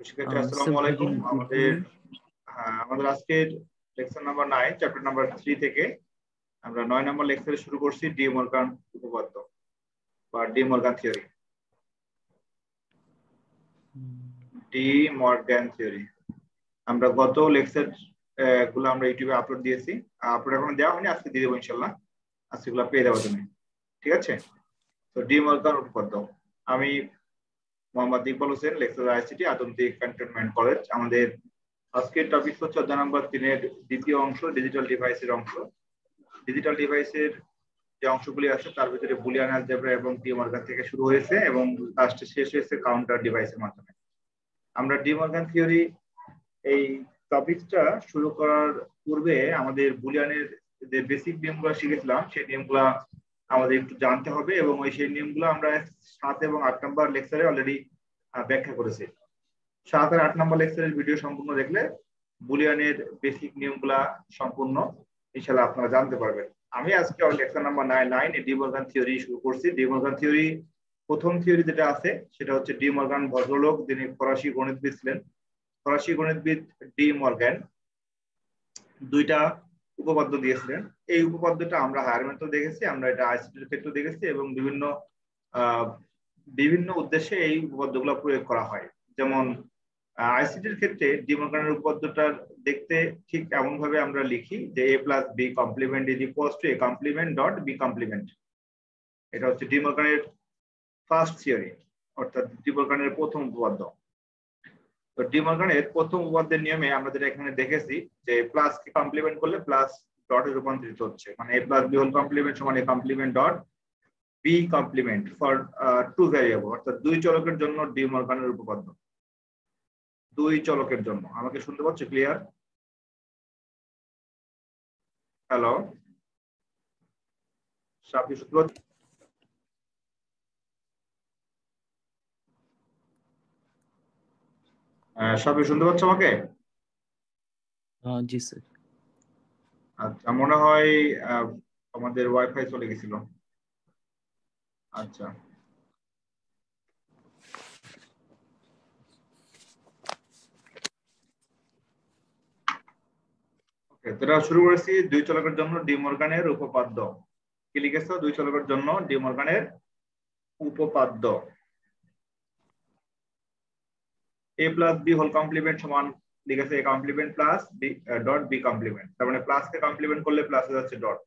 শিক্ষার্থী আসসালামু Very আলাইকুম। good আমাদের morning. আমাদের আজকের লেকচার নাম্বার 9 চ্যাপ্টার নাম্বার 3 থেকে আমরা 9 নম্বর লেকচারে শুরু করছি ডি মর্গান উপপাদ্য বা D Morgan theory. D Morgan theory আমরা গত লেকচার গুলো আমরা ইউটিউবে আপলোড দিয়েছি। আপলোড এখন দেওয়া হয়নি, আজকে দিয়ে দেবো ইনশাআল্লাহ। আজকে গুলো পেয়ে যাবো তুমি, ঠিক আছে? তো ডি মর্গান উপপাদ্য। আমি Mohammad Iqbal Hossain, lecturer ICT Adamdighi cantonment college. আমাদের আজকের টপিক হচ্ছে অধ্যায় নাম্বার 3 এর দ্বিতীয় অংশ, ডিজিটাল ডিভাইসের অংশ। ডিজিটাল ডিভাইসের যে অংশগুলি আছে তার ভিতরে বুলিয়ান অ্যালজেব্রা এবং ডি মর্গান থেকে শুরু হয়েছে এবং লাস্টে শেষ হয়েছে কাউন্টার ডিভাইসের মাধ্যমে। আমরা ডি মর্গান থিওরি এই টপিকটা শুরু করার পূর্বে আমাদের বুলিয়ানের যে বেসিক নিয়মগুলো শিখেছিলাম সেই নিয়মগুলো আমাদের একটু জানতে হবে এবং সেই নিয়মগুলো আমরা 7 এবং 8 নম্বর লেকচারে অলরেডি ব্যাখ্যা করেছি। 7 আর 8 নম্বর লেকচারের ভিডিও সম্পূর্ণ দেখলে বুলিয়ানের বেসিক নিয়মগুলা সম্পূর্ণ ইনশাআল্লাহ আপনারা জানতে পারবেন। আমি আজকে lecture number 9 D Morgan theory শুরু করছি। ডি মর্গান থিওরি প্রথম থিওরি যেটা আছে সেটা হচ্ছে ডি মর্গান ভদ্রলোক, যিনি ফরাসি গণিতবিদ ছিলেন। ফরাসি গণিতবিদ ডি মর্গান দুইটা উপপাদ্য দিয়েছিলেন। এই উপপাদ্যটা আমরা হায়ার ম্যাথেও দেখেছি, আমরা এটা আইসিটির ক্ষেত্রেও দেখেছি এবং বিভিন্ন উদ্দেশ্যে এই উপপাদ্যগুলো প্রয়োগ করা হয়। যেমন আইসিটির ক্ষেত্রে ডি মর্গানের উপপাদ্যটা দেখতে ঠিক এমন ভাবে আমরা লিখি যে a plus B complement is equals to a complement dot B complement. এটা হচ্ছে ডি মর্গানের ফার্স্ট থিওরি, অর্থাৎ ডি মর্গানের প্রথম উপপাদ্য। তো ডি মর্গানের প্রথম উপপাদ্যের নিয়মে আমরা যেটা এখানে দেখেছি যে প্লাস কে কমপ্লিমেন্ট করলে প্লাস ডটে রূপান্তরিত হচ্ছে, মানে a plus B whole complement সমান a complement dot B complement for two variable, অর্থাৎ দুই চলকের জন্য ডি মর্গানের উপপাদ্য। দুই চলকের জন্য। আমাকে শুনতে পাচ্ছ ক্লিয়ার? হ্যালো সাপি, শুনতে পাচ্ছ? সাপি শুনতে পাচ্ছ আমাকে? জি স্যার। আচ্ছা, মনে হয় আমাদের ওয়াইফাই চলে গেছিল। আচ্ছা, তোরা শুরু করেছি দুই চলকের জন্য ডি মর্গানের উপপাদ্য। কি লিখেছ? দুই চলকের জন্য ডি মর্গানের উপপাদ্য। a plus B whole complement সমান লিখেছে a complement plus B dot B complement, তার মানে প্লাস কে কমপ্লিমেন্ট করলে প্লাস হয়ে যাচ্ছে ডট।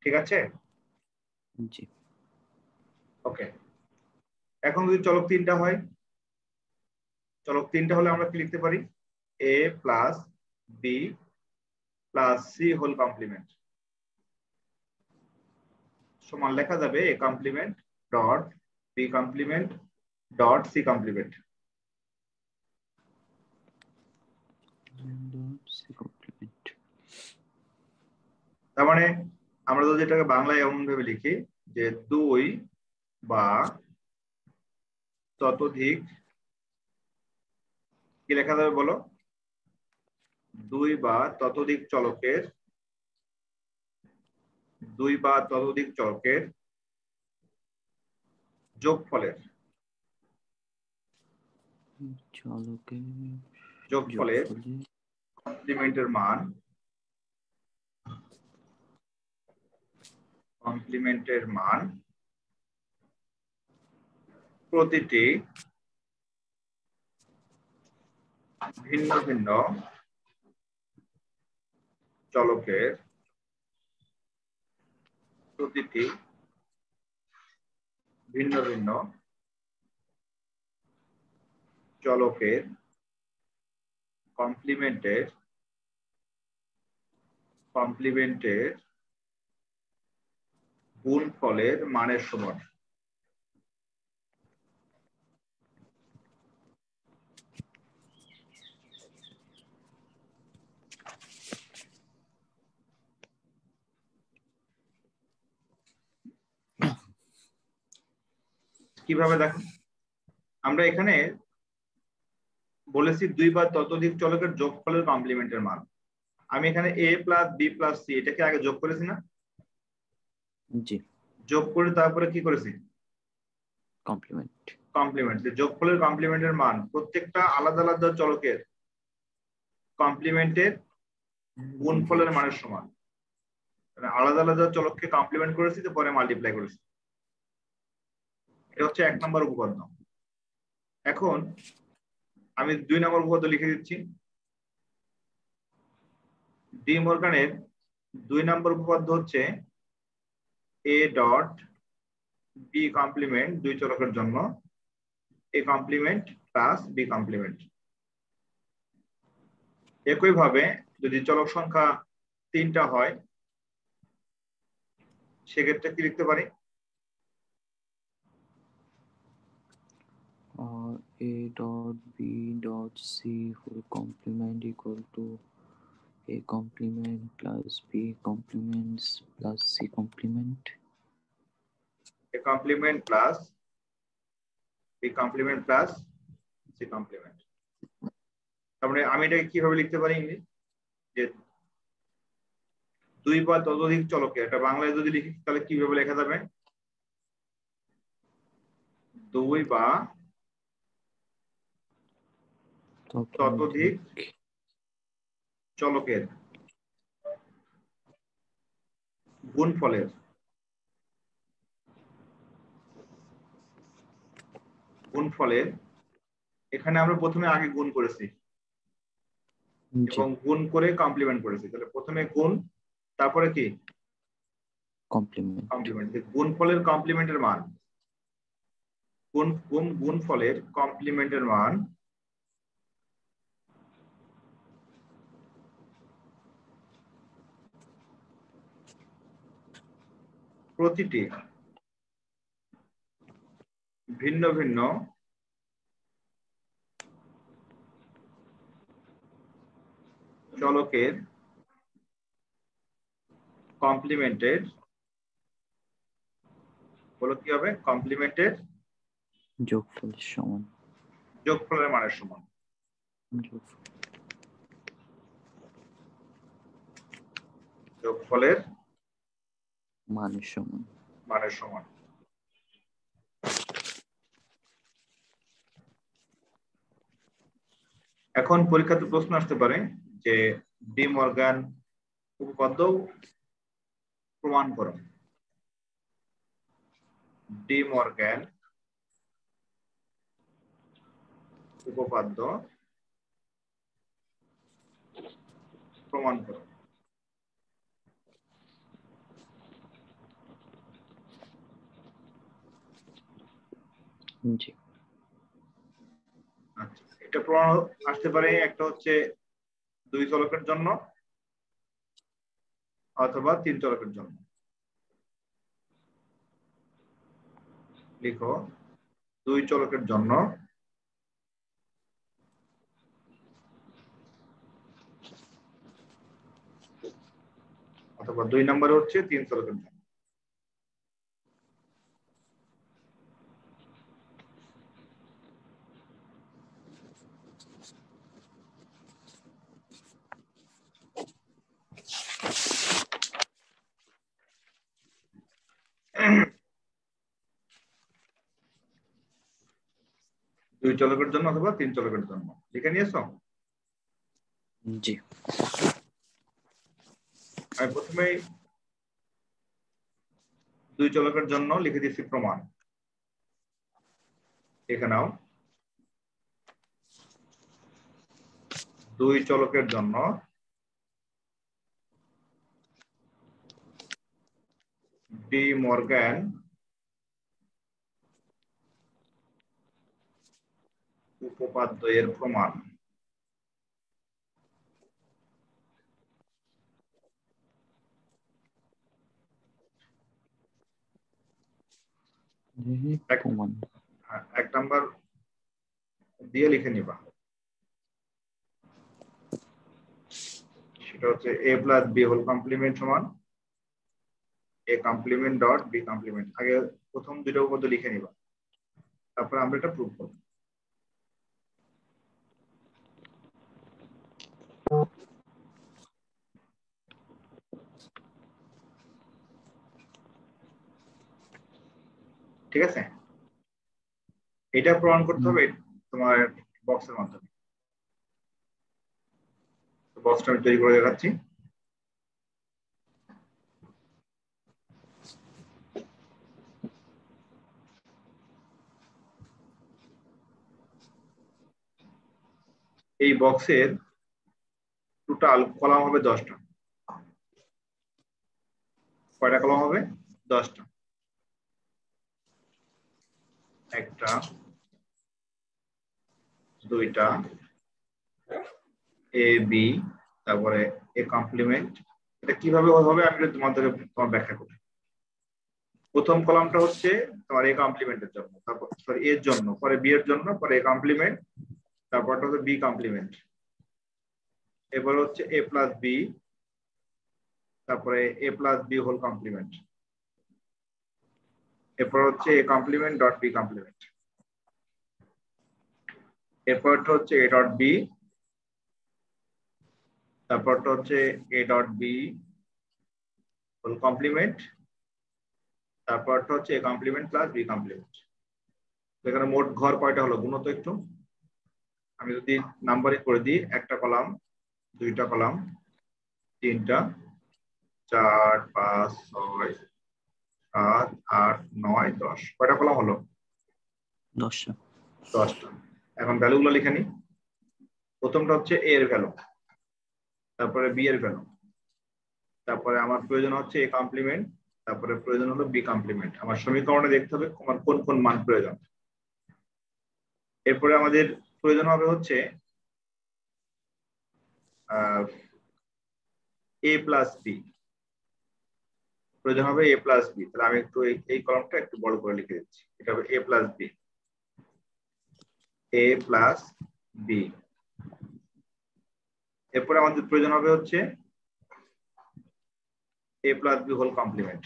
ঠিক আছে? জি। ওকে, এখন যদি চলক তিনটা হয়, চলক তিনটা হলে আমরা কি লিখতে পারি? a plus B plus C whole complement সমান লেখা যাবে a complement dot B complement dot C complement. তার মানে আমরা যদি এটাকে বাংলায় এমন ভাবে লিখি যে দুই বা ততোধিক, কি লেখা যাবে বলো? দুই বা ততোধিক চলকের, দুই বা ততোধিক চলকের যোগফলের, যোগফলের কমপ্লিমেন্টের মান, কমপ্লিমেন্টের মান প্রতিটি ভিন্ন ভিন্ন চলকের, প্রতিটি ভিন্ন ভিন্ন চলকের কমপ্লিমেন্টের গুণফলের মানের সমান। কিভাবে দেখো, আমরা এখানে বলেছি দুই বা ততোধিক চলকের যোগফলের কমপ্লিমেন্টের মান। আমি এখানে a plus B plus C এটাকে আগে যোগ করেছি না? জি। যোগ করে তারপরে কি করেছি? কমপ্লিমেন্ট। কমপ্লিমেন্ট, যোগফলের কমপ্লিমেন্টের মান প্রত্যেকটা আলাদা আলাদা চলকের কমপ্লিমেন্টের গুণফলের মানের সমান। মানে আলাদা আলাদা চলককে কমপ্লিমেন্ট করেছি তো পরে মাল্টিপ্লাই করেছি। এটা হচ্ছে 1 নম্বর উপপাদ্য। এখন আমি 2 নম্বর উপপাদ্য লিখে দিচ্ছি। ডি মর্গানের 2 নম্বর উপপাদ্য হচ্ছে এ ডট বি কমপ্লিমেন্ট দুই চলকের জন্য A complement plus B complement. একইভাবে যদি চলক সংখ্যা 3টা হয় সেক্ষেত্রে কি লিখতে পারি? A dot B dot C whole complement equal to A complement plus B complements plus C complement. A complement plus B complement plus C complement। তারপরে আমি এটাকে কিভাবে লিখতে পারি যে 2 বা ততোধিক চলকে, এটা বাংলায় যদি লিখি তাহলে কিভাবে লেখা যাবে? 2 বা ততোধিক চলকের গুণফলের এখানে আমরা প্রথমে আগে গুণ করেছি এবং গুণ করে কমপ্লিমেন্ট করেছি। তাহলে প্রথমে গুণ তারপরে কি কমপ্লিমেন্ট। গুণফলের কমপ্লিমেন্টের মান, গুণফলের কমপ্লিমেন্টের মান প্রতিটি ভিন্ন ভিন্ন চলকের কমপ্লিমেন্টের বলো কি হবে? কমপ্লিমেন্টের যোগফলের মানের সমান। যোগফলের মানের সমান। এখন পরীক্ষাতে প্রশ্ন আসতে পারে যে ডি মর্গান উপপাদ্য প্রমাণ করো। ডি মর্গান উপপাদ্য প্রমাণ করো। জি। আচ্ছা, এটা প্রমাণ আসতে পারে একটা হচ্ছে 2 চলকের জন্য অথবা 3 চলকের জন্য। লিখো 2 চলকের জন্য অথবা 2 নম্বরে হচ্ছে 3 চলকের জন্য। দুই চলকের জন্য অথবা 3 চলকের জন্য লিখে নিয়েছো? জি। আমি প্রথমে 2 চলকের জন্য লিখে দিচ্ছি প্রমাণ। এখানেও 2 চলকের জন্য ডি মর্গান উপপাদ্য এর প্রমাণ। এক নাম্বার দিয়ে লিখে নিবা, সেটা হচ্ছে a plus b whole complement সমান a complement dot b complement. আগে প্রথম দুটো উপপাদ্য লিখে নিবা, তারপর আমরা এটা প্রুফ করব। ঠিক আছে? এটা প্রমাণ করতে হবে তোমার বক্সের মাধ্যমে। বক্সটা আমি তৈরি করে দেখাচ্ছি। এই বক্সের টোটাল কলাম হবে 10টা। কয়টা কলাম হবে? 10টা। একটা, দুইটা, এ বি, তারপরে এ কমপ্লিমেন্ট। এটা কিভাবে হবে আমি তোমার ব্যাখ্যা করি। প্রথম কলামটা হচ্ছে তোমার এ কমপ্লিমেন্টের জন্য, তারপর সরি এর জন্য, পরে বি এর জন্য, পরে এ কমপ্লিমেন্ট, তারপরটা হচ্ছে বি কমপ্লিমেন্ট, এরপর হচ্ছে এ প্লাস বি, তারপরে a plus B whole complement, এরপর হচ্ছে এ কমপ্লিমেন্ট ডট বি কমপ্লিমেন্ট, এরপরটা হচ্ছে এ ডট বি, তারপরটা হচ্ছে a dot b whole complement, তারপরটা হচ্ছে এ কমপ্লিমেন্ট প্লাস বি কমপ্লিমেন্ট। এখানে মোট ঘর কয়টা হলো গুণ তো একটু। আমি যদি নাম্বারিং করে দিই, একটা কলাম, দুইটা কলাম, তিনটা, 4 5 6 7 8 9 10, কয়টা কলাম হলো? 10টা। 10টা। এখন ভ্যালুগুলো লিখে নিই। প্রথমটা হচ্ছে এ এর ভ্যালু, তারপরে বি এর ভ্যালু, তারপরে আমার প্রয়োজন হচ্ছে এ কমপ্লিমেন্ট, তারপরে প্রয়োজন হলো বি কমপ্লিমেন্ট। আমার সমীকরণে দেখতে হবে আমার কোন কোন মান প্রয়োজন। এরপরে আমাদের প্রয়োজন হবে হচ্ছে এ প্লাস বি, প্রয়োজন হবে এ প্লাস বি। তাহলে আমি একটু এই কলামটা একটু বড় করে লিখে দিচ্ছি। এটা হবে A plus B, A plus B. এরপরে আমাদের প্রয়োজন হবে হচ্ছে A plus B whole complement,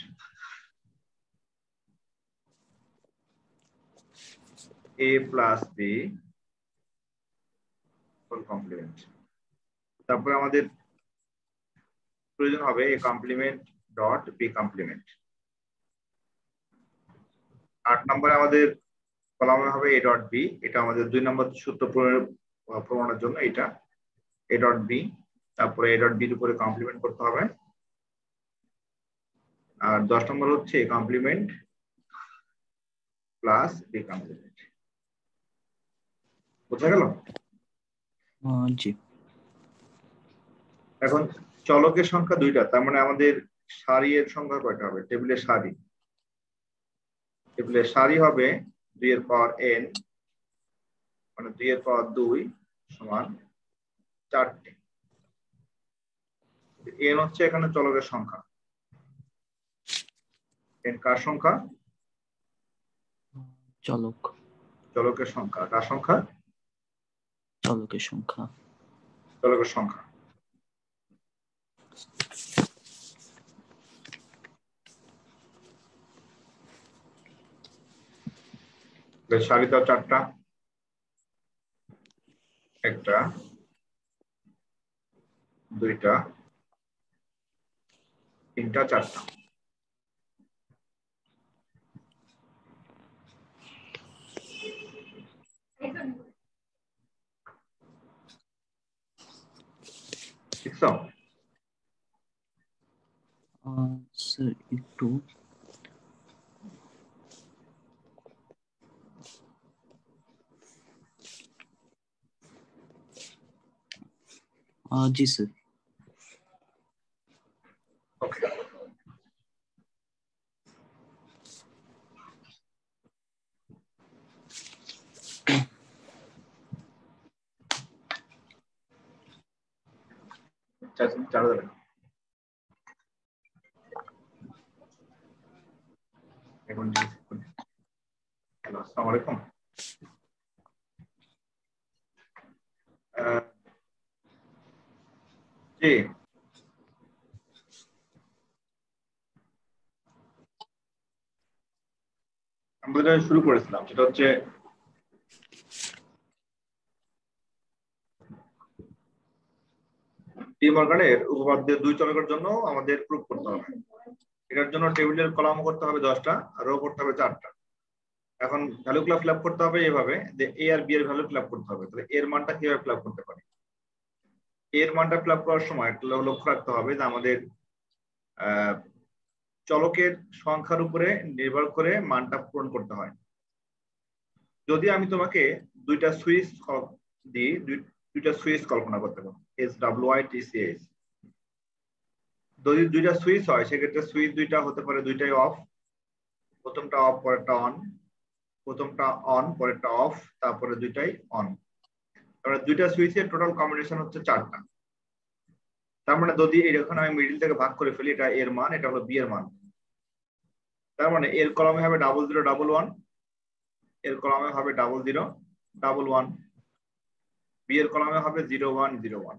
A plus B whole complement. তারপরে আমাদের প্রয়োজন হবে A complement dot B complement. 8 নম্বরে আমাদের কলামে হবে এ ডট বি, এটা আমাদের 2 নম্বর সূত্র প্রমাণের জন্য এটা এ ডট বি, তারপরে এ ডট বির উপরে কমপ্লিমেন্ট করতে হবে। আর 10 নম্বর হচ্ছে এ কমপ্লিমেন্ট প্লাস বি কমপ্লিমেন্ট। বোঝা গেল? জি। এখন চলকের সংখ্যা 2টা, তার মানে আমাদের সারি এর সংখ্যা কয়টা হবে? টেবিলের সারি, টেবিলের সারি হবে 2 এর পাওয়ার n, মানে 2 এর পাওয়ার 2 সমান 4টে। n হচ্ছে এখানে চলকের সংখ্যা। n কার সংখ্যা? চলক। চলকের সংখ্যা। কার সংখ্যা? চলকের সংখ্যা। চলকের সংখ্যা। সারিটাও 4টা, একটা, দুইটা, তিনটা, 4টা। দেখছো? স্যার একটু জি স্যার। ওকে। চালু যাবে। এখন হ্যালো, আসসালামু আলাইকুম। জি, আমরা যেটা শুরু করেছিলাম সেটা হচ্ছে ডি মর্গানের উপপাদ্যের 2 চলকের জন্য আমাদের প্রুফ করতে হবে। এটার জন্য টেবিলের কলাম করতে হবে 10টা আর রো করতে হবে 4টা। এখন ভ্যালুগুলো ফিল আপ করতে হবে এভাবে যে এ আর বি এর ভ্যালু ফিল আপ করতে হবে। তাহলে এর মানটা কিভাবে ফিল আপ করতে পারি? এর মানটা ফিল আপ করার সময় একটা লক্ষ্য রাখতে হবে যে আমাদের চলকের সংখ্যার উপরে নির্ভর করে মানটা পূরণ করতে হয়। যদি আমি তোমাকে দুইটা সুইচ দিই, দুইটা সুইচ কল্পনা করতে পারো, SWITCH। যদি দুইটা সুইচ হয় সেক্ষেত্রে সুইচ দুইটা হতে পারে দুইটাই অফ, প্রথমটা অফ পরেরটা অন, প্রথমটা অন পরেরটা অফ, তারপরে দুইটাই অন। তারপরে দুইটা সুইচের টোটাল কম্বিনেশন হচ্ছে 4টা। তার মানে যদি এরকম আমি মিডিল থেকে ভাগ করে ফেলি, এটা এর মান, এটা হলো বি এর মান। তার মানে এর কলমে হবে 0011, এর কলমে হবে 0011, বি এর কলমে হবে 0101।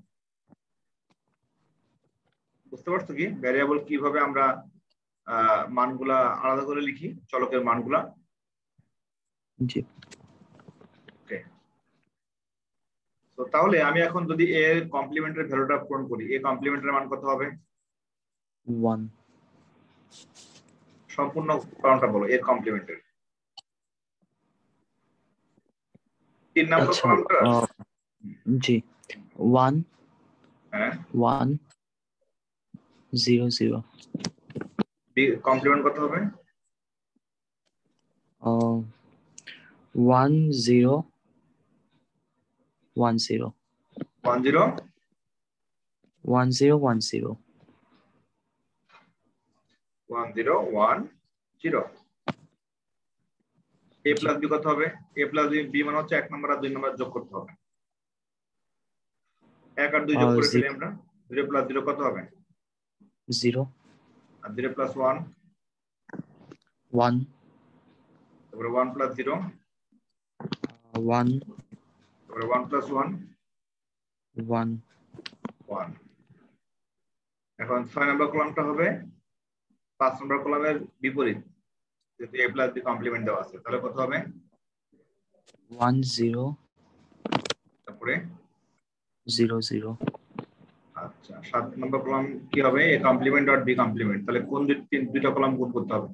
বুঝতে পারছো কি ভ্যারিয়েবল কিভাবে আমরা মানগুলা আলাদা করে লিখি, চলকের মানগুলা? জি। ওকে, তো তাহলে আমি এখন যদি এর কমপ্লিমেন্টের ভ্যালুটা পূরণ করি, এ কমপ্লিমেন্টের মান কত হবে? 1। সম্পূর্ণ কারণটা বলো এর কমপ্লিমেন্টের। 3 নাম্বার আচ্ছা, কলামটা। জি। 1 হ্যাঁ, 1 0 0। কমপ্লিমেন্ট কত হবে? 1 0 1 0 1 0 1 0 1 0। 1 0 1 0। এ জি। প্লাস বি কত হবে? এ প্লাস বি মানে হচ্ছে 1 নাম্বার আর 2 নাম্বার যোগ করতে হবে। 1 আর 2 যোগ করে ফেলি আমরা, 0 প্লাস 0 কত হবে? 0 আর 0 প্লাস 1 1, তারপরে 1 প্লাস 0 1 তারপরে 1 প্লাস 1 1 1। এখন 6 নাম্বার কলামটা হবে 5 নাম্বার কলামের বিপরীত, যেহেতু এ প্লাস বি কমপ্লিমেন্ট দেওয়া আছে, তাহলে কত হবে? 1 0 তারপরে 0 0। আচ্ছা 7 নাম্বার কলাম কি হবে? A complement dot B complement. তাহলে কোন দুইটা কলাম গুণ করতে হবে?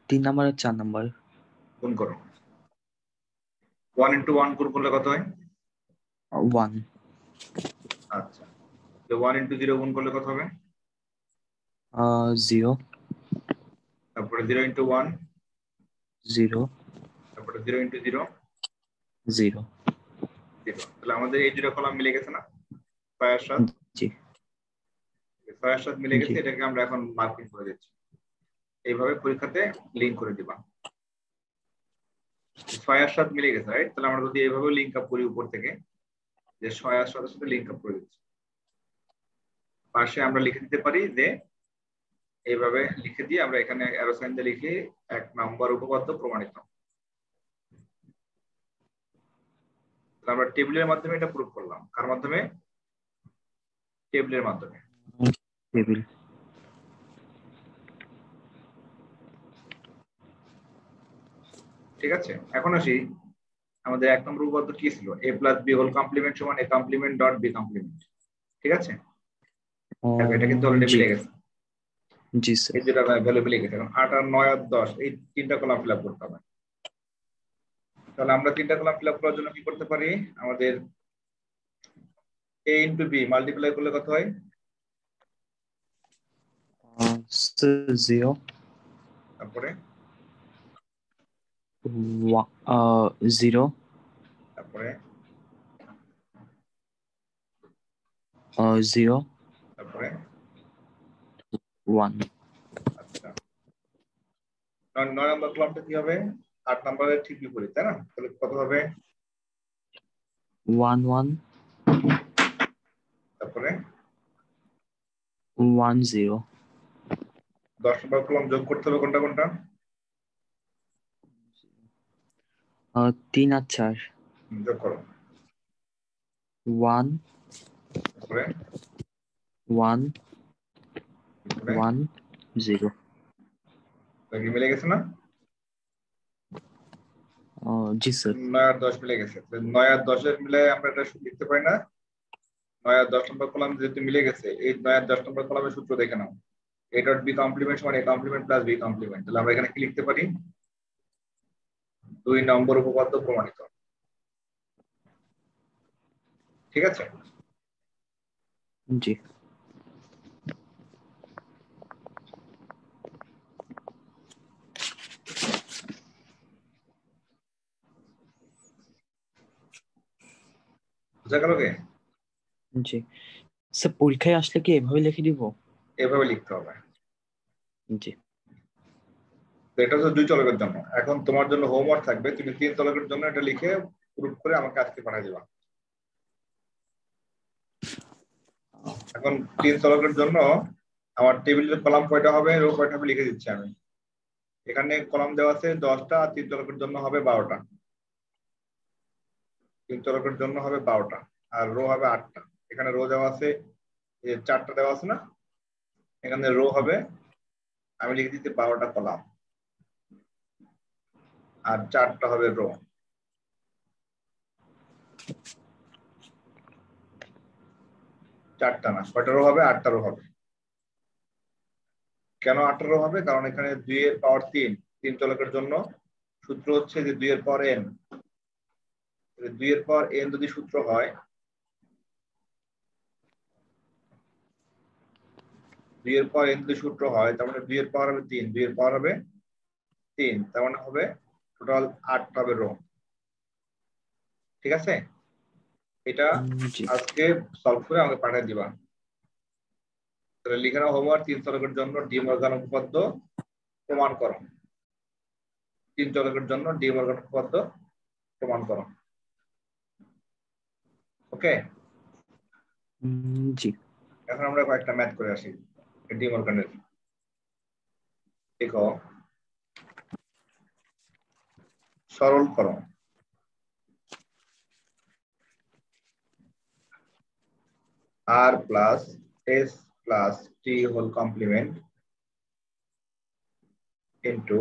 3 নাম্বার আর 4 নাম্বার। গুণ করো। 1 into 1 গুণ করলে কত হয়? 1। আচ্ছা, তো 1 into 0 গুণ করলে কত হবে? 0 তারপরে 0 into 1 0 তারপরে 0 into 0 0। 0। তাহলে আমাদের এই দুটো কলাম মিলে গেছে না 6 আর 7? জি 6 আর 7 মিলে জি। গেছে, এটাকে আমরা এখন মার্কিং করে দিচ্ছি। এইভাবে পরীক্ষাতে লিংক করে দিবা। 6 আর 7 মিলে গেছে, রাইট? তাহলে আমরা যদি এইভাবে লিংক আপ করি উপর থেকে, যে 6 আর 7 এর সাথে লিংক আপ করে দিচ্ছি, পাশে আমরা লিখে দিতে পারি যে এইভাবে লিখে দিয়ে আমরা এখানে অ্যারো সাইন দিয়ে লিখি 1 নম্বর উপপাদ্য প্রমাণিত। আমরা টেবিলের মাধ্যমে এটা প্রুফ করলাম। কার মাধ্যমে? টেবিলের মাধ্যমে। টেবিল। ঠিক আছে, এখন আসি আমাদের 1 নম্বর উপপাদ্য কি ছিল? a plus B whole complement সমান a complement dot B complement. ঠিক আছে, এটা কিন্তু অলরেডি জি মিলে গেছে। জি স্যার। এই যেটা ভ্যালু মিলে গেছে। এখন 8 আর 9 আর 10 এই তিনটা কলাম ফিল আপ করতে হবে। তাহলে আমরা তিনটা কলাম ফিল আপ করার জন্য কি করতে পারি? আমাদের a ইনটু বি মাল্টিপ্লাই করলে কত হয়? 0 তারপরে 0 তারপরে 0 তারপরে 1। আচ্ছা 9 নম্বর কলামটা কি হবে? 8 নম্বরের ঠিক বিপরীত, তাই না? তাহলে কত হবে? 1 1 তারপরে 1 0। 10 নম্বর কলাম যোগ করতে হবে কোনটা কোনটা? 3 আর 4। যোগ করো। 1 তারপরে 1 তারপরে 1 0। কি মিলে গেছে না? জি স্যার। 9 আর 10 মিলে গেছে। 9 আর 10 এর মিলে আমরা এটা লিখতে পারি না? 9 আর 10 নম্বর কলাম যেহেতু মিলে গেছে, এই 9 আর 10 নম্বর কলামের সূত্র দেখে নাও। a ডট বি কমপ্লিমেন্ট সমান a complement plus b complement. তাহলে আমরা এখানে কি লিখতে পারি? 2 নম্বর উপপাদ্য প্রমাণিত। ঠিক আছে? জি। বুঝা গেল কি? জি স্যার, পরীক্ষায় আসলে কি এভাবে লিখে দিব? এভাবে লিখতে হবে। জি। এটা হচ্ছে 2 চলকের জন্য। এখন তোমার জন্য হোমওয়ার্ক থাকবে, তুমি 3 চলকের জন্য এটা লিখে প্রুফ করে আমাকে আজকে পাঠিয়ে দিবা। এখন 3 চলকের জন্য আমার টেবিলের কলাম কয়টা হবে, রো কয়টা হবে লিখে দিচ্ছি আমি। এখানে কলাম দেওয়া আছে 10টা, আর 3 চলকের জন্য হবে 12টা। 3 চলকের জন্য হবে 12টা, আর রো হবে 8টা। এখানে রো দেওয়া আছে 4টা দেওয়া আছে না, এখানে রো হবে, আমি লিখে দিচ্ছি 12টা কলাম, আর 4টা হবে রো। চারটা না, কয়টা রো হবে? 8টা রো হবে। কেন 8টা রো হবে? কারণ এখানে 2 এর পাওয়ার 3, 3 চলকের জন্য সূত্র হচ্ছে যে 2 এর পাওয়ার n। 2 এর পাওয়ার n যদি সূত্র হয়, 2 এর পাওয়ার n যদি সূত্র হয়, তার মানে 2 এর পাওয়ার হবে 3, 2 এর পাওয়ার হবে 3, তার মানে হবে টোটাল 8 হবে রো। ঠিক আছে? এটা আজকে সলভ করে আমাকে পাঠিয়ে দিবা। তাহলে লিখে নাও হোমওয়ার্ক, 3 চলকের জন্য ডি মর্গান উপপাদ্য প্রমাণ করো। 3 চলকের জন্য ডি মর্গান উপপাদ্য প্রমাণ করো। ওকে? জি। এখন আমরা কয়েকটা ম্যাথ করে আসি ডি মর্গানের। দেখো, সরল করো। r plus s plus t whole complement into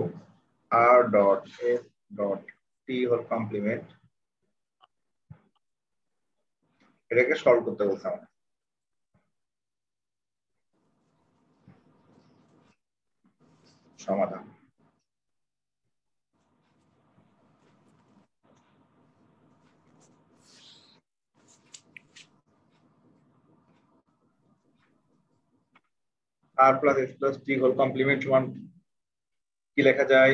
r dot s dot t whole complement, এটাকে সলভ করতে বলছে আমাদের। সমাধান। r plus s plus t whole complement সমান কি লেখা যায়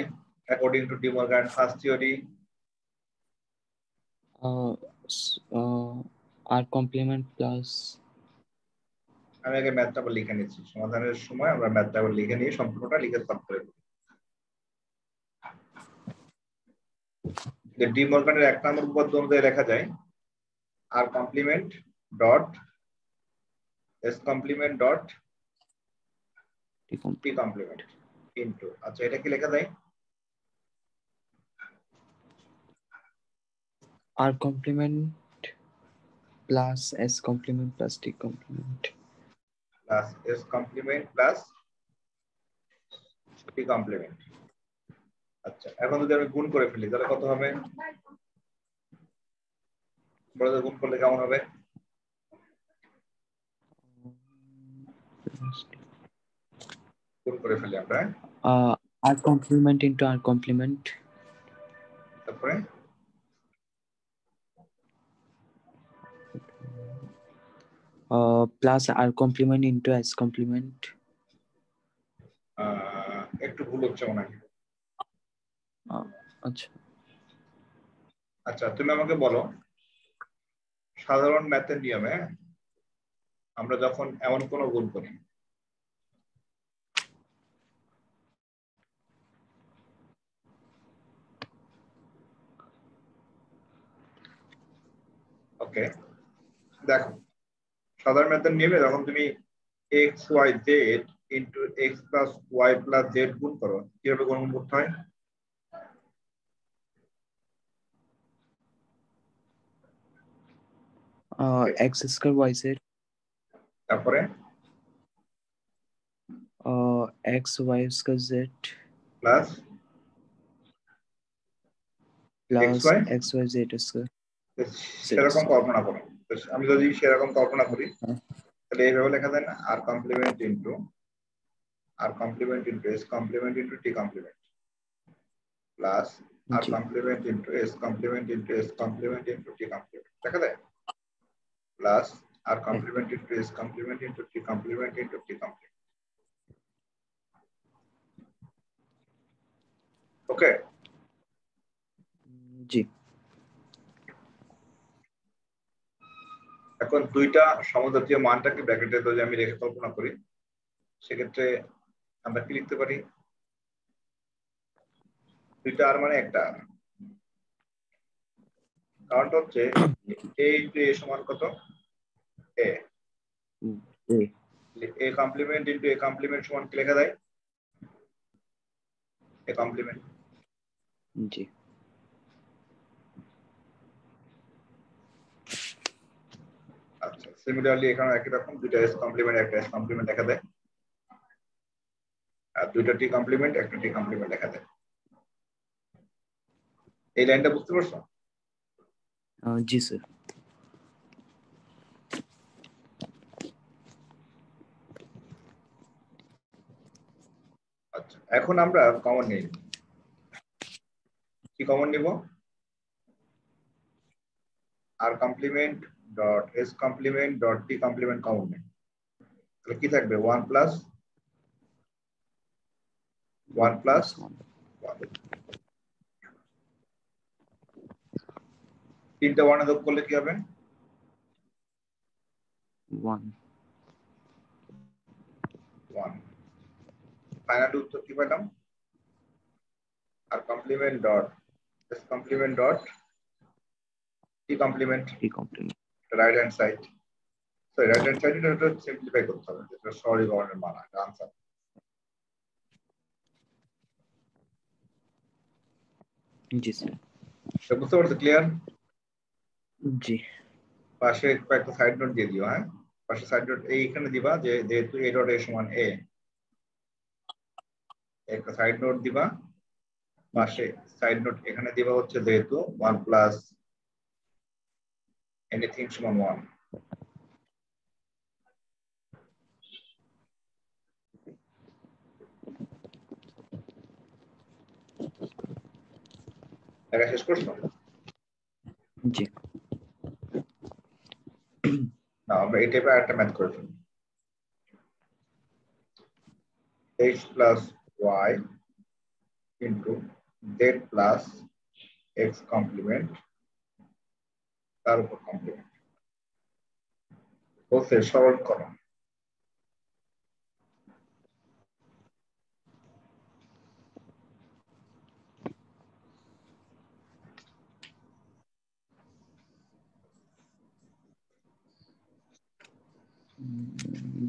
according to De Morgan first theory? r complement plus, আমি আগে ম্যাথটা আবার লিখে নিচ্ছি, সমাধানের সময় আমরা ম্যাথটা আবার লিখে নিয়ে সম্পূর্ণটা লিখে সলভ করে দেব। যে ডি মর্গানের 1 নম্বর উপপাদ্য অনুযায়ী লেখা যায় r complement dot s complement dot t complement into, আচ্ছা এটা কি লেখা যায়? r complement plus s complement plus t complement plus s complement plus t complement। আচ্ছা, এখন যদি আমি গুণ করে ফেলি তাহলে কত হবে? বড় গুণ করলে কেমন হবে? গুণ করে ফেলি আমরা। r complement into r complement তারপরে plus r complement into s complement। একটু ভুল হচ্ছে মনে হয়। আচ্ছা, আচ্ছা তুমি আমাকে বলো, সাধারণ ম্যাথের নিয়মে আমরা যখন এমন কোন গুণ করি, ওকে দেখো, সাধারণ ম্যাথের নিয়মে যখন তুমি x y z into x plus y plus z গুণ করো, কিভাবে গুণ করতে হয়? x square y z তারপরে x y square z plus x plus y, x y z square z সেরকম square। কল্পনা করো। আমি যদি সেরকম কল্পনা করি তাহলে এইভাবে লেখা যায় না, আর complement into R complement into S complement into T complement plus R जी complement into S complement into S complement into T complement দেখা যায় plus R है complement into S complement into T complement into T complement ওকে जी এখন দুইটা সমজাতীয় মানটাকে ব্র্যাকেটে যদি আমি রেখে কল্পনা করি সেক্ষেত্রে আমরা কি লিখতে পারি দুইটা আর মানে একটা আর কারণটা হচ্ছে a ইনটু a সমান কত a A a complement into a complement সমান কি লেখা যায় a কমপ্লিমেন্ট जी আচ্ছা সিমিলারলি এখানে একই রকম দুইটা s কমপ্লিমেন্ট একটা s কমপ্লিমেন্ট লেখা যায় আর দুইটা t কমপ্লিমেন্ট একটা t কমপ্লিমেন্ট লেখা যায় এই লাইনটা বুঝতে পারছো जी सर আচ্ছা এখন আমরা কমন নিই কি কমন নিব r complement dot s complement dot t complement common নিই তাহলে কি থাকবে 1 প্লাস 1 1 প্লাস plus 1 তিনটা ওয়ানে যোগ করলে কি হবে 1 1 ফাইনাল উত্তর কি পেলাম r complement dot s complement dot t complement t complement right hand side so right hand side এটা সিম্পলিফাই করতে হবে এটা সরলীকরণের মান এটা আনসার जी सर এটা বুঝতে পারছো ক্লিয়ার जी পাশে একটা সাইড নোট দিয়ে দিও হ্যাঁ পাশে সাইড নোট এইখানে দিবা যে যেহেতু a ডট a সমান a একটা সাইড নোট দিবা পাশে সাইড নোট এখানে দিবা হচ্ছে যেহেতু 1 প্লাস এনিথিং সমান 1 দেখা শেষ করছো जी না আমরা এই টাইপের একটা ম্যাথ করে ফেলি x plus y into z plus x complement তার উপর কমপ্লিমেন্ট বলছে সরল করো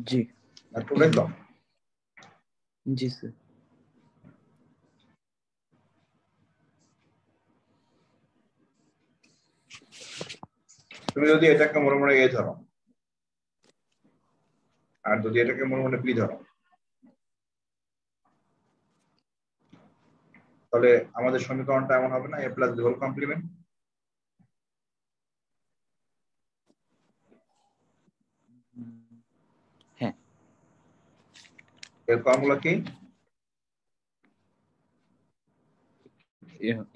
जी ম্যাথ বুঝাইছো जी सर তুমি যদি এটাকে মনে মনে a ধরো আর যদি এটাকে মনে মনে b ধরো তাহলে আমাদের সমীকরণটা এমন হবে না a plus B whole complement है এর ফর্মুলা কি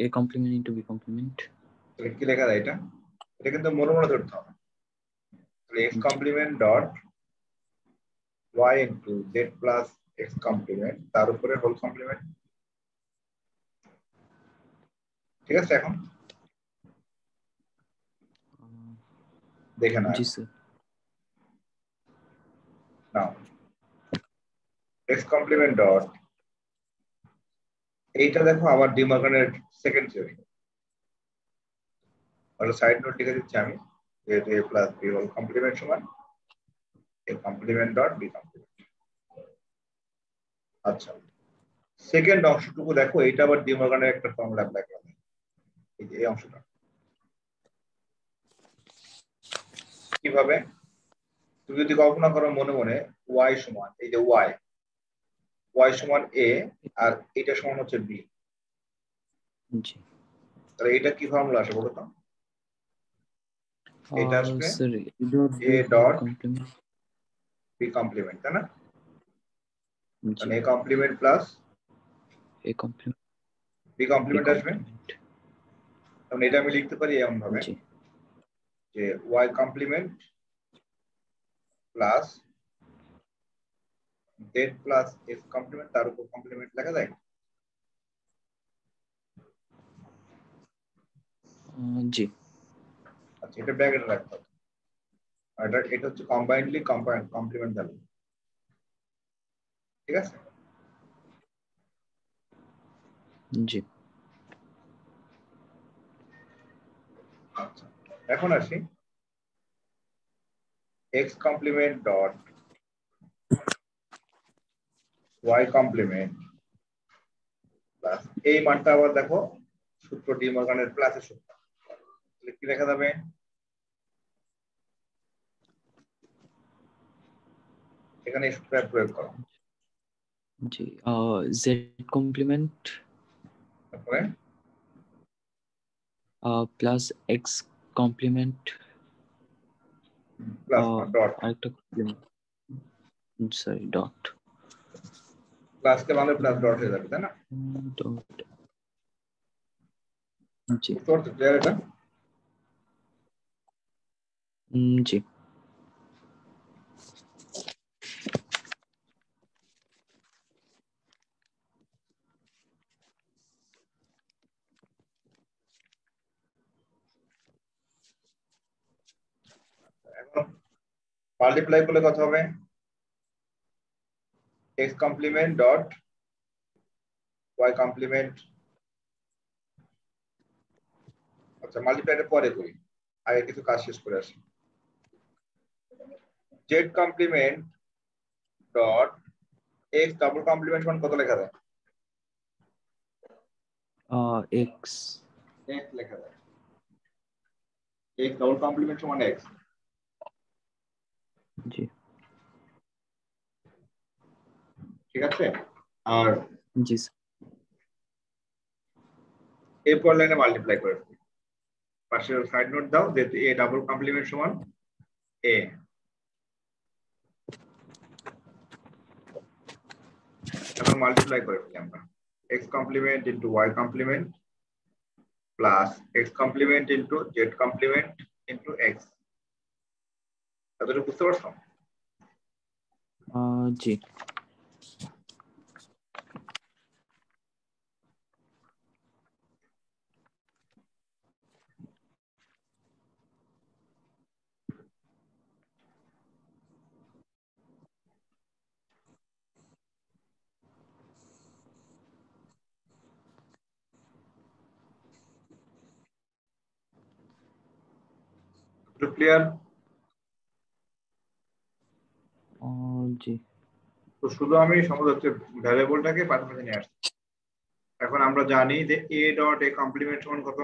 a complement into b complement তাহলে কি লেখা যায় এটা এটা কিন্তু মনে মনে ধরতে হবে তাহলে x complement dot y into z plus x complement তার উপরে হোল কমপ্লিমেন্ট ঠিক আছে এখন দেখে না जी सर নাও x কমপ্লিমেন্ট ডট এইটা দেখো আবার ডিমর্গানের সেকেন্ড থিওরি আর সাইড নোট লিখে দিচ্ছি আমি যেহেতু a plus b whole complement সমান a complement dot b complement আচ্ছা সেকেন্ড অংশটুকু দেখো এটা আবার ডিমর্গানের একটা ফর্মুলা অ্যাপ্লাই করা যায় এই যে এই অংশটা কিভাবে তুমি যদি কল্পনা করো মনে মনে y সমান এই যে y সমান a আর এটা সমান হচ্ছে b जी তাহলে এটা কি ফর্মুলা আসে বলো তো এটা আসবে सर इधर a b dot complement b complement তাই না মানে a complement plus a complement b complement আসবে। তখন এটা আমি লিখতে পারি এমন ভাবে যে y complement plus z plus f complement, তার উপর কমপ্লিমেন্ট লেখা যায়। জি। আচ্ছা, এটা ব্র্যাকেটে রাখতে হবে। আর এটা হচ্ছে কম্বাইন্ডলি কমপ্লিমেন্ট ভ্যালু, ঠিক আছে? জি। আচ্ছা, এখন আসি x complement dot y complement plus এই মানটা আবার দেখো সূত্র ডি মর্গানের প্লাসের সূত্র, কি লেখা যাবে? এখানে এই সূত্র প্রয়োগ করো। জি, z কমপ্লিমেন্ট তারপরে plus x complement plus dot, আরেকটা সরি ডট, প্লাস কে মানে প্লাস ডট হয়ে যাবে, তাই না? ডট। জি। বুঝতে পারছো ক্লিয়ার এটা? জি। এখন মাল্টিপ্লাই করলে কত হবে? x complement dot y complement. আচ্ছা, মাল্টিপ্লাইটা পরে করি, আগে কিছু কাজ শেষ করে আসি। z complement dot x double complement সমান কত লেখা যায়? x লেখা যায়। x ডাবল কমপ্লিমেন্ট সমান x। জি। ঠিক আছে? আর জি এরপর লাইনে মাল্টিপ্লাই করে ফেলি। পাশে সাইড নোট দাও যে a ডাবল কমপ্লিমেন্ট সমান a। এখন মাল্টিপ্লাই করে ফেলি আমরা x complement into y complement plus x complement into z complement into x। এতটুকু বুঝতে পারছো? জি। ক্লিয়ার? জি। তো শুধু আমি সম্ভবত হচ্ছে ভ্যারিয়েবলটাকে পাশাপাশি নিয়ে আসছি। এখন আমরা জানি যে a ডট a কমপ্লিমেন্ট সমান কত?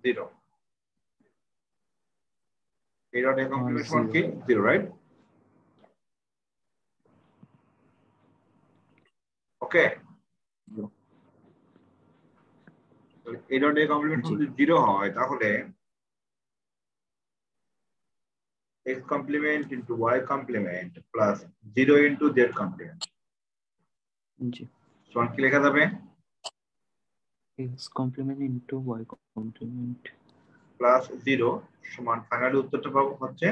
0। a ডট a কমপ্লিমেন্ট সমান কি? 0, right? Okay, a dot a complement সমান যদি 0 হয় তাহলে x complement into y complement plus 0 into z complement জি। সমান কি লেখা যাবে? x complement into y complement plus 0 সমান ফাইনাল উত্তরটা পাবো হচ্ছে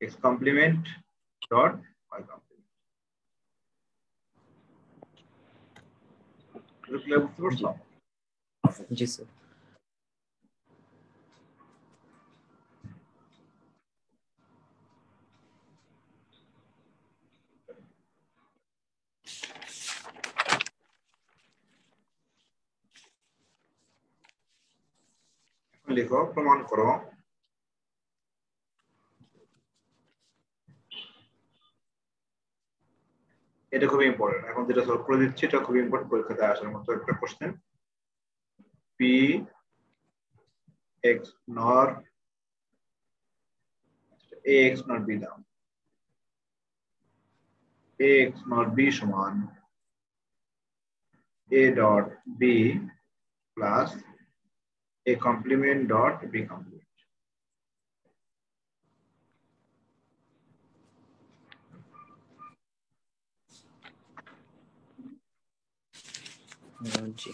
x complement dot y complement। Clear? বুঝতে পারছো? জি স্যার। লিখো, প্রমাণ করো। এটা খুবই ইম্পর্টেন্ট। এখন যেটা সলভ করে দিচ্ছি এটা খুবই ইম্পর্টেন্ট, পরীক্ষাতে আসার মতো একটা question. p x nor a x nor b দাও। a x nor b সমান a dot b plus a complement dot b complement। জি।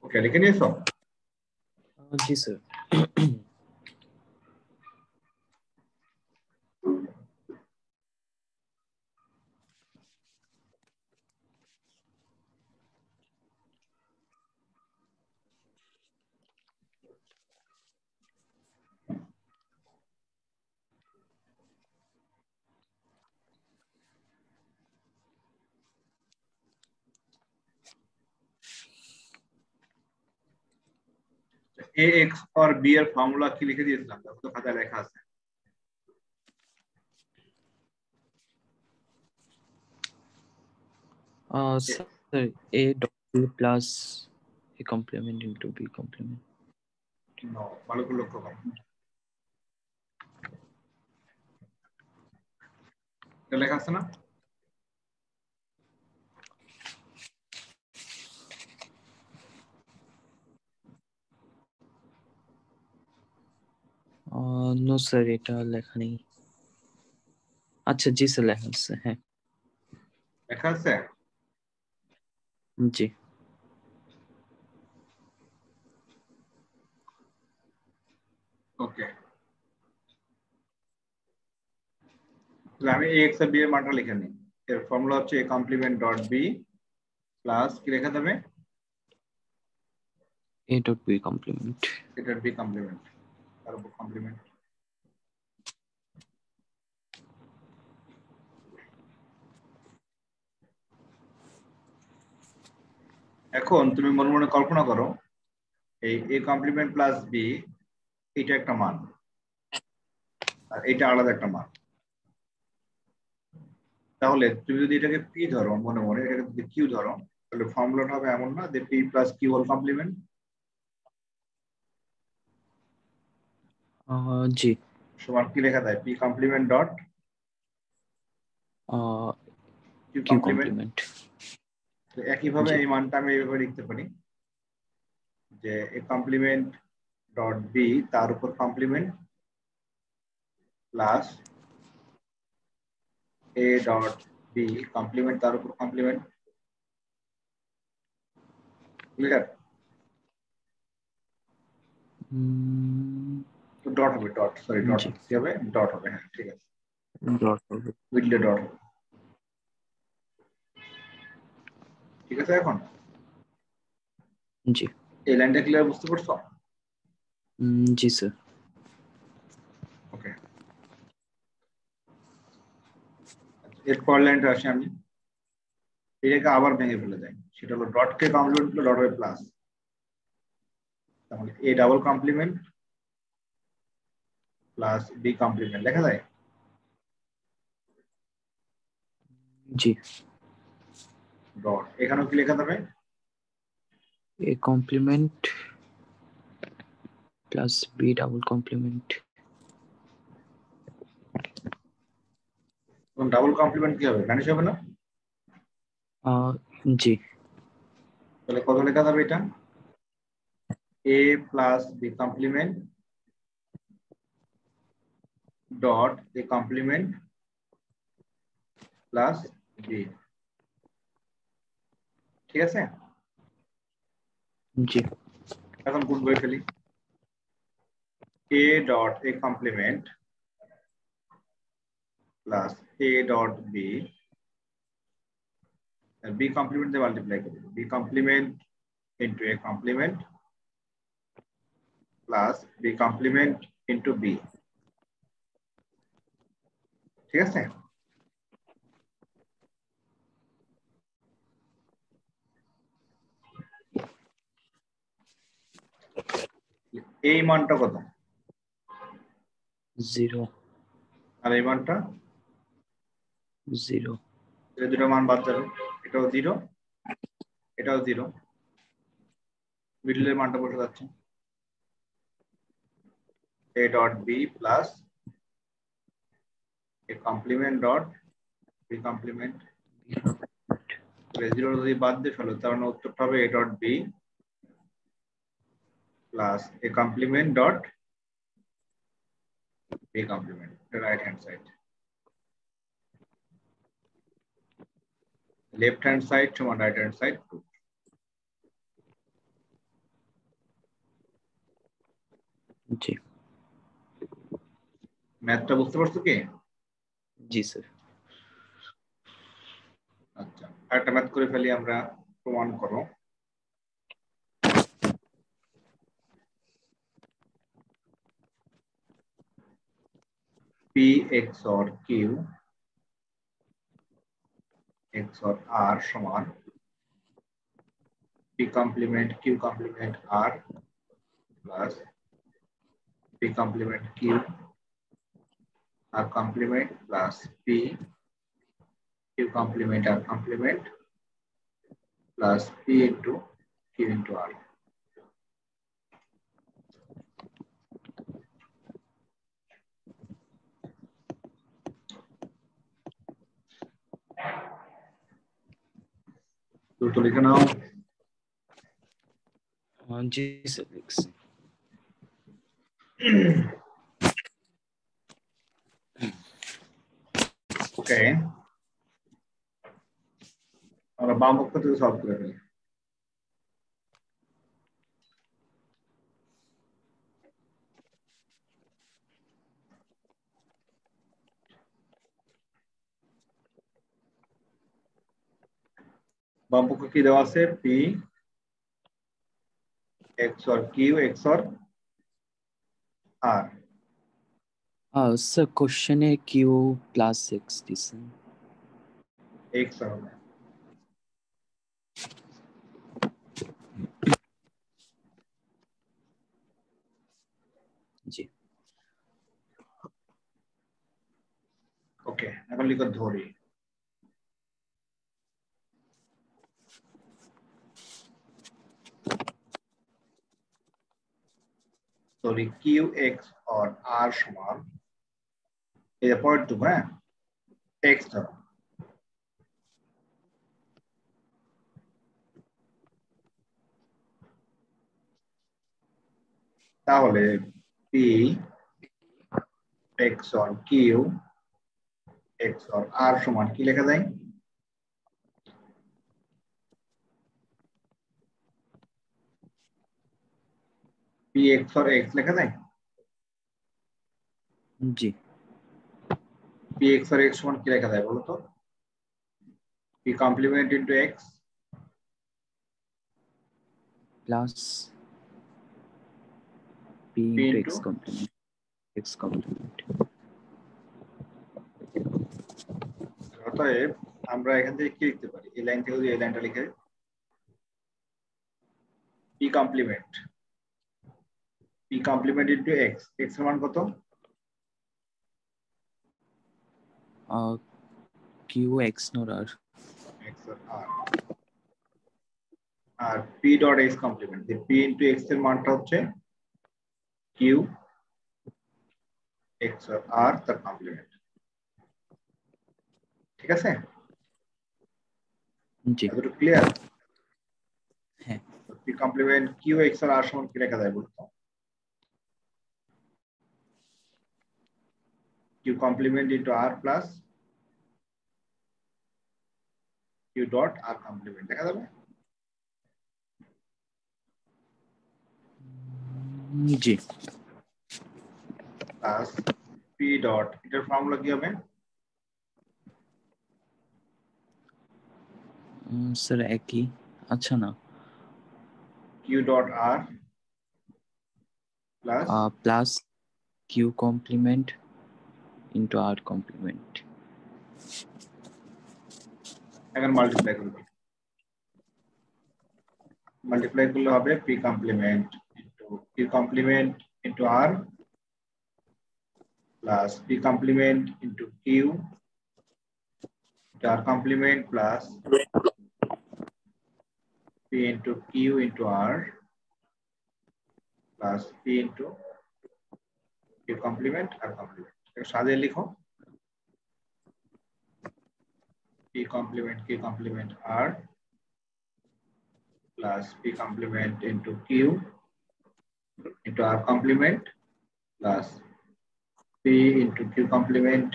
ওকে, লিখে নিয়েছো? জি স্যার। ax और b এর ফর্মুলা কি লিখে দিয়েছিলাম? দেখো তো খাতায় লেখা আছে। Sir, a dot b plus a complement into b complement. No, ভালো করে লক্ষ্য করো। এটা লেখা আছে না? No sir, এটা লেখা নেই। আচ্ছা জি স্যার, লেখা আছে। হ্যাঁ লেখা আছে? জি। ওকে, আমি ax আর b এর মানটা লিখে নিই। এর ফর্মুলা হচ্ছে a complement dot b plus কি লেখা যাবে? a dot b complement. এটার b complement, তার উপর কমপ্লিমেন্ট। এখন তুমি মনে মনে কল্পনা করো এই a complement প্লাস b এটা একটা মান আর এটা আলাদা একটা মান। তাহলে তুমি যদি এটাকে p ধরো, মনে মনে এটাকে যদি q ধরো, তাহলে ফর্মুলাটা হবে এমন না যে p plus q whole complement? জি। সমান কি লেখা যায়? p complement dot q q complement. complement. একইভাবে জি এই মানটা আমি এইভাবে লিখতে পারি যে a কমপ্লিমেন্ট ডট b তার উপর complement plus a dot b complement তার উপর কমপ্লিমেন্ট। ক্লিয়ার? ডট হবে, ডট, সরি ডট জি কি হবে? ডট হবে, হ্যাঁ ঠিক আছে, ডট হবে। উইথলে ডট। ঠিক আছে, এখন জি এই লাইনটা ক্লিয়ার, বুঝতে পারছো? জি স্যার। ওকে, এরপর লাইনটা আসি আমি। এটাকে আবার ভেঙে ফেলে যাই, সেটা হলো ডটকে কমপ্লিমেন্ট করলে ডট হবে প্লাস, তাহলে A double complement plus B complement লেখা যায়। জি ডট এখানেও কি লেখা যাবে? a complement plus b double complement. এবং ডাবল কমপ্লিমেন্ট কি হবে? ভ্যানিশ হবে না? জি তাহলে কত লেখা যাবে এটা? A plus B complement dot a complement plus b. ঠিক আছে, জি এখন গুণ করে ফেলি। A dot a complement plus a dot b, b complement দিয়ে মাল্টিপ্লাই করি, b complement into a complement plus B complement into b. ঠিক আছে, এই মানটা কত? 0 আর এই মানটা 0 এই দুটো মান বাদ যাবে, এটাও 0 এটাও 0, মিডলের মানটা বসে যাচ্ছে a dot b plus a complement dot b complement, 0 যদি বাদ দিয়ে ফেলো তার মানে উত্তরটা হবে a dot b plus a complement dot b complement, the right hand side. Left hand side সমান right hand side 2. জি ম্যাথটা বুঝতে পারছো কি? জি স্যার। আচ্ছা, একটা ম্যাথ করে ফেলি আমরা, প্রমাণ করো। p XOR q XOR r সমান p complement q complement r plus p complement q r complement plus p q complement r complement plus p into q into r. তো লিখে নাও। জি স্যার লিখছি। ওকে, আমরা বাম পক্ষ থেকে সলভ করে ফেলি। বাম পক্ষ কি দেওয়া আছে? p XOR q XOR r. Sir কোশ্চেনে কিউ প্লাস 6 দিছেন। x হবে জি ওকে, এখন লিখো ধরি। ধরি q XOR r সমান এই পয়েন্ট টু, হ্যাঁ, x ধরো। তাহলে p XOR q XOR r সমান কি লেখা যায়? p XOR x লেখা যায়? জি p XOR x সমান কি লেখা যায় বলো তো? p complement into x plus p p into into x complement x complement। অতএব আমরা এখান থেকে কি লিখতে পারি? এই লাইন থেকে যদি এই লাইনটা লিখে p complement into x, x এর মান কত? Q x not r x or r আর p dot x complement, যে p into x এর মানটা হচ্ছে q x or r তার কমপ্লিমেন্ট। ঠিক আছে, জি এতটুকু ক্লিয়ার? হ্যাঁ p complement q x or r সমান কি লেখা যায় বলতো? q complement into r plus q dot r complement দেখা যাবে? জি প্লাস p dot, এটার ফর্মুলা কি হবে? স্যার একই। আচ্ছা না, q dot r plus plus q complement into r complement. এখন মাল্টিপ্লাই করবে, মাল্টিপ্লাই করলে হবে p complement into q complement into r plus p complement into q into r complement plus p into q into r plus p into q complement r complement. সাজিয়ে লিখো p complement q complement r plus p complement into q into r complement plus p into q complement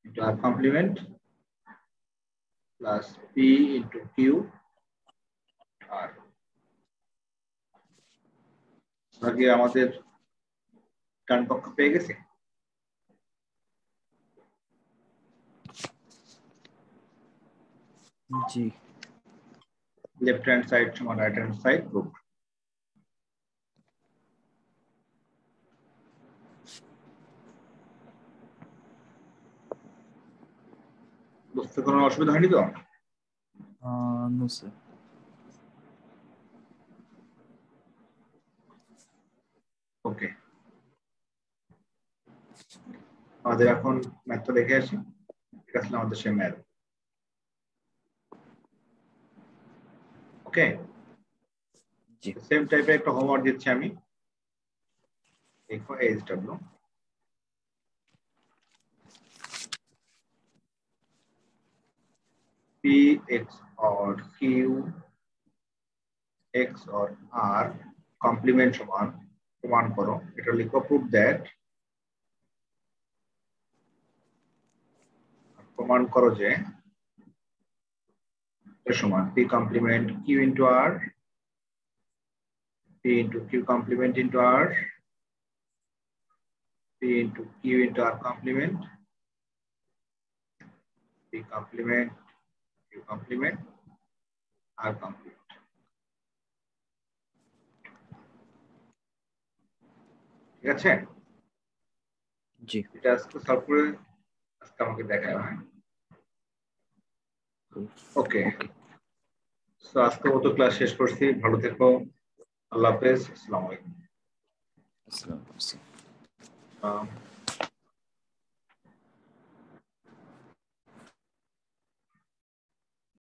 into r complement plus p into q r. আগে আমাদের ডান পক্ষ পেয়ে গেছে জি left hand side সমান right hand side root বুঝতে কোনো অসুবিধা হয়নি তো নো স্যার ওকে আমাদের এখন ম্যাথটা দেখে আসি এটা আসলে আমাদের সেই ম্যাথ ওকে জি সেম টাইপের একটা হোমওয়ার্ক দিচ্ছি আমি দেখো HW p x or q x or r complement সমান প্রমাণ করো এটা লিখো প্রুভ দ্যাট প্রমাণ করো যে সমান p complement q into r p into q complement into r p into q into r complement p complement q complement r complement ঠিক আছে জি এটা আজকে সলভ করে আজকে আমাকে দেখায় হয় ওকে সো আজকে মতো ক্লাস শেষ করছি ভালো থেকো আল্লাহ হাফেজ আসসালামু আলাইকুম আসসালামু আলাইকুম